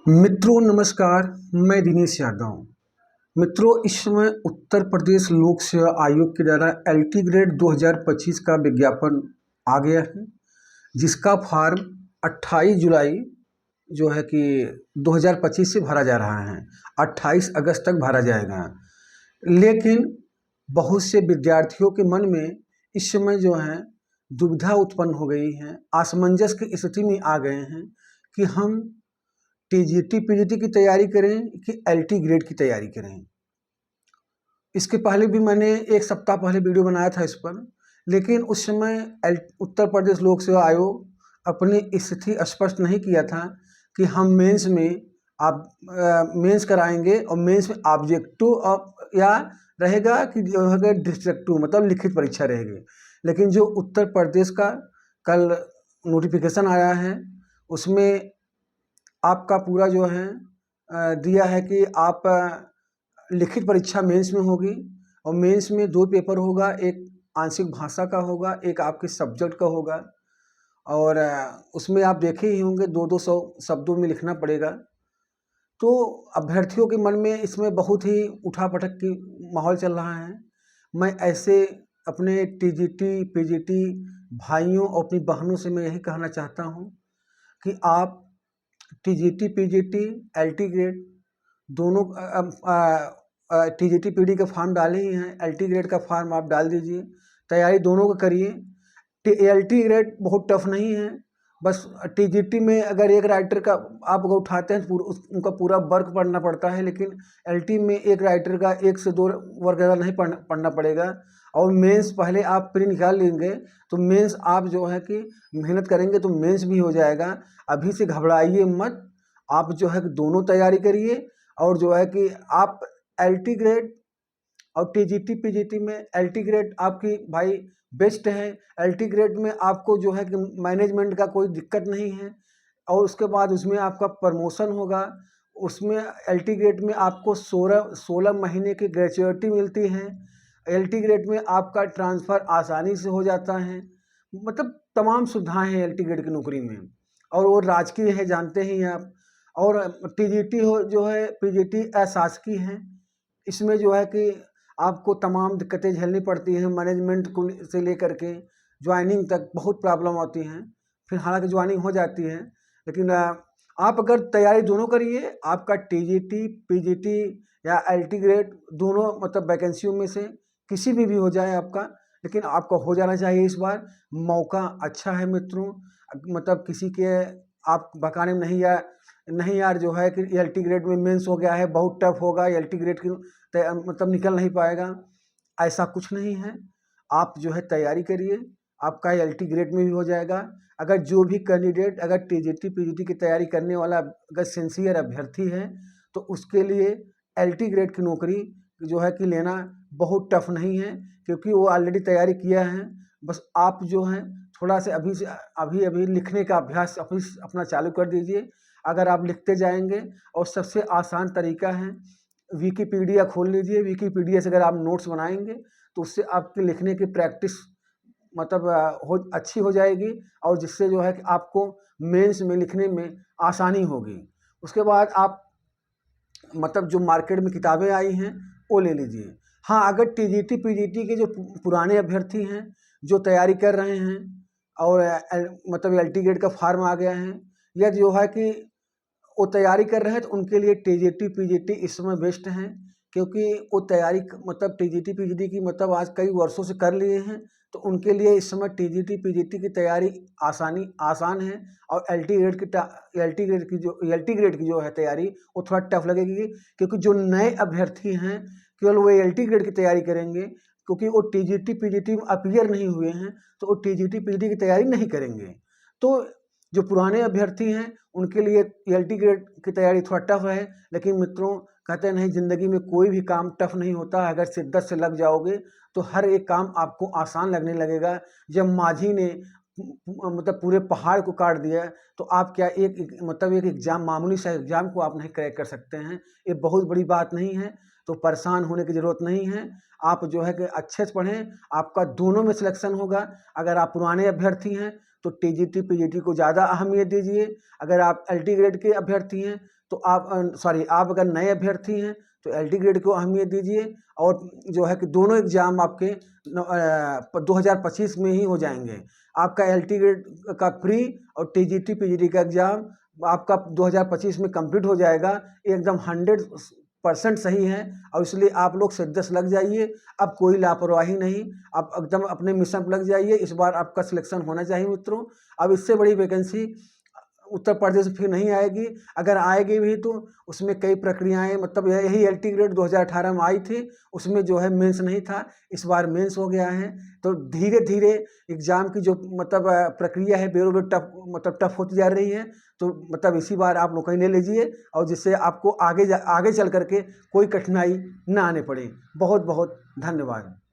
मित्रों नमस्कार, मैं दिनेश यादव। मित्रों, इस समय उत्तर प्रदेश लोक सेवा आयोग के द्वारा एलटी ग्रेड 2025 का विज्ञापन आ गया है, जिसका फॉर्म 28 जुलाई जो है कि 2025 से भरा जा रहा है। 28 अगस्त तक भरा जाएगा। लेकिन बहुत से विद्यार्थियों के मन में इस समय जो है दुविधा उत्पन्न हो गई है, असमंजस की स्थिति में आ गए हैं कि हम टीजीटी पीजीटी की तैयारी करें कि एलटी ग्रेड की तैयारी करें। इसके पहले भी मैंने एक सप्ताह पहले वीडियो बनाया था इस पर, लेकिन उस समय उत्तर प्रदेश लोक सेवा आयोग अपनी स्थिति स्पष्ट नहीं किया था कि हम मेंस में आप मेंस कराएंगे और मेंस में ऑब्जेक्टिव या रहेगा कि जो है डिस्ट्रक्टिव मतलब लिखित परीक्षा रहेगी। लेकिन जो उत्तर प्रदेश का कल नोटिफिकेशन आया है उसमें आपका पूरा जो है दिया है कि आप लिखित परीक्षा मेंस में होगी और मेंस में 2 पेपर होगा, एक आंशिक भाषा का होगा, एक आपके सब्जेक्ट का होगा। और उसमें आप देखे ही होंगे 200 शब्दों में लिखना पड़ेगा। तो अभ्यर्थियों के मन में इसमें बहुत ही उठापटक की माहौल चल रहा है। मैं ऐसे अपने टीजीटी पीजीटी भाइयों और अपनी बहनों से मैं यही कहना चाहता हूँ कि आप टीजीटी पीजीटी एलटी ग्रेड दोनों टीजीटी पीडी का फॉर्म डाले ही हैं, एलटी ग्रेड का फॉर्म आप डाल दीजिए, तैयारी दोनों का करिए। एलटी ग्रेड बहुत टफ नहीं है, बस टीजीटी में अगर एक राइटर का आप अगर उठाते हैं तो उनका पूरा वर्क पढ़ना पड़ता है, लेकिन एलटी में एक राइटर का 1 से 2 वर्क ज़्यादा नहीं पढ़ना पड़ेगा। और मेंस पहले आप प्री निकाल लेंगे तो मेंस आप जो है कि मेहनत करेंगे तो मेंस भी हो जाएगा। अभी से घबराइए मत, आप जो है कि दोनों तैयारी करिए। और जो है कि आप एलटी ग्रेड और टीजीटी पीजीटी में एलटी ग्रेड आपकी भाई बेस्ट है। एलटी ग्रेड में आपको जो है कि मैनेजमेंट का कोई दिक्कत नहीं है और उसके बाद उसमें आपका प्रमोशन होगा। उसमें एलटी ग्रेड में आपको 16 महीने की ग्रेजुएटी मिलती है। एलटी ग्रेड में आपका ट्रांसफ़र आसानी से हो जाता है, मतलब तमाम सुविधाएं हैं एलटी ग्रेड की नौकरी में, और वो राजकीय है, जानते ही हैं आप। और टीजीटी हो जो है पीजीटी अशासकीय है। इसमें जो है कि आपको तमाम दिक्कतें झेलनी पड़ती हैं, मैनेजमेंट को से लेकर के ज्वाइनिंग तक बहुत प्रॉब्लम आती हैं। फिर हालांकि ज्वाइनिंग हो जाती है, लेकिन आप अगर तैयारी दोनों करिए, आपका टीजीटी पीजीटी या एलटी ग्रेड दोनों मतलब वैकेंसियों में से किसी भी हो जाए आपका, लेकिन आपका हो जाना चाहिए। इस बार मौका अच्छा है मित्रों, मतलब किसी के आप बकाने में नहीं यार जो है कि एलटी ग्रेड में मेंस हो गया है बहुत टफ होगा, एलटी ग्रेड की मतलब निकल नहीं पाएगा, ऐसा कुछ नहीं है। आप जो है तैयारी करिए, आपका एलटी ग्रेड में भी हो जाएगा। अगर जो भी कैंडिडेट अगर टीजीटी पीजीटी की तैयारी करने वाला अगर सिंसियर अभ्यर्थी है तो उसके लिए एलटी ग्रेड की नौकरी जो है कि लेना बहुत टफ नहीं है, क्योंकि वो ऑलरेडी तैयारी किया है। बस आप जो हैं थोड़ा से अभी लिखने का अभ्यास अपना चालू कर दीजिए। अगर आप लिखते जाएंगे, और सबसे आसान तरीका है विकिपीडिया खोल लीजिए। विकिपीडिया से अगर आप नोट्स बनाएंगे तो उससे आपके लिखने की प्रैक्टिस मतलब अच्छी हो जाएगी, और जिससे जो है कि आपको मेंस में लिखने में आसानी होगी। उसके बाद आप मतलब जो मार्केट में किताबें आई हैं वो ले लीजिए। हाँ, अगर टीजीटी पीजीटी के जो पुराने अभ्यर्थी हैं जो तैयारी कर रहे हैं और मतलब एलटी ग्रेड का फॉर्म आ गया है, या जो है कि वो तैयारी कर रहे हैं, तो उनके लिए टीजीटी पीजीटी इस समय बेस्ट हैं, क्योंकि वो तैयारी मतलब टीजीटी पीजीटी की मतलब आज कई वर्षों से कर लिए हैं, तो उनके लिए इस समय टीजीटी पीजीटी की तैयारी आसान है। और एलटी ग्रेड की जो है तैयारी वो थोड़ा टफ लगेगी, क्योंकि जो नए अभ्यर्थी हैं केवल वो एलटी ग्रेड की तैयारी करेंगे, क्योंकि वो टीजीटी पीजीटी में अपीयर नहीं हुए हैं, तो वो टीजीटी पीजीटी की तैयारी नहीं करेंगे। तो जो पुराने अभ्यर्थी हैं उनके लिए एलटी ग्रेड की तैयारी थोड़ा टफ है। लेकिन मित्रों, कहते नहीं ज़िंदगी में कोई भी काम टफ नहीं होता, अगर शिद्दत से लग जाओगे तो हर एक काम आपको आसान लगने लगेगा। जब माझी ने मतलब पूरे पहाड़ को काट दिया, तो आप क्या एक एग्ज़ाम, मामूली सा एग्ज़ाम को आप नहीं क्रैक कर सकते हैं? ये बहुत बड़ी बात नहीं है, तो परेशान होने की ज़रूरत नहीं है। आप जो है कि अच्छे से पढ़ें, आपका दोनों में सिलेक्शन होगा। अगर आप पुराने अभ्यर्थी हैं तो टीजीटी पीजीटी को ज़्यादा अहमियत दीजिए। अगर आप एलटी ग्रेड के अभ्यर्थी हैं तो आप अगर नए अभ्यर्थी हैं तो एलटी ग्रेड को अहमियत दीजिए। और जो है कि दोनों एग्ज़ाम आपके 2025 में ही हो जाएंगे। आपका एलटी ग्रेड का प्री और टीजीटी पीजीटी का एग्ज़ाम आपका 2025 में कंप्लीट हो जाएगा। एकदम 100% सही है और इसलिए आप लोग सिद्ध से लग जाइए। अब कोई लापरवाही नहीं, आप एकदम अपने मिशन पर लग जाइए। इस बार आपका सिलेक्शन होना चाहिए मित्रों। अब इससे बड़ी वैकेंसी उत्तर प्रदेश फिर नहीं आएगी। अगर आएगी भी तो उसमें कई प्रक्रियाएं, मतलब यही एलटी ग्रेड 2018 में आई थी, उसमें जो है मेंस नहीं था, इस बार मेंस हो गया है। तो धीरे धीरे एग्ज़ाम की जो मतलब प्रक्रिया है बेरो बेर टफ होती जा रही है। तो मतलब इसी बार आप लोग ले लीजिए और जिससे आपको आगे चल करके कोई कठिनाई ना आने पड़े। बहुत बहुत धन्यवाद।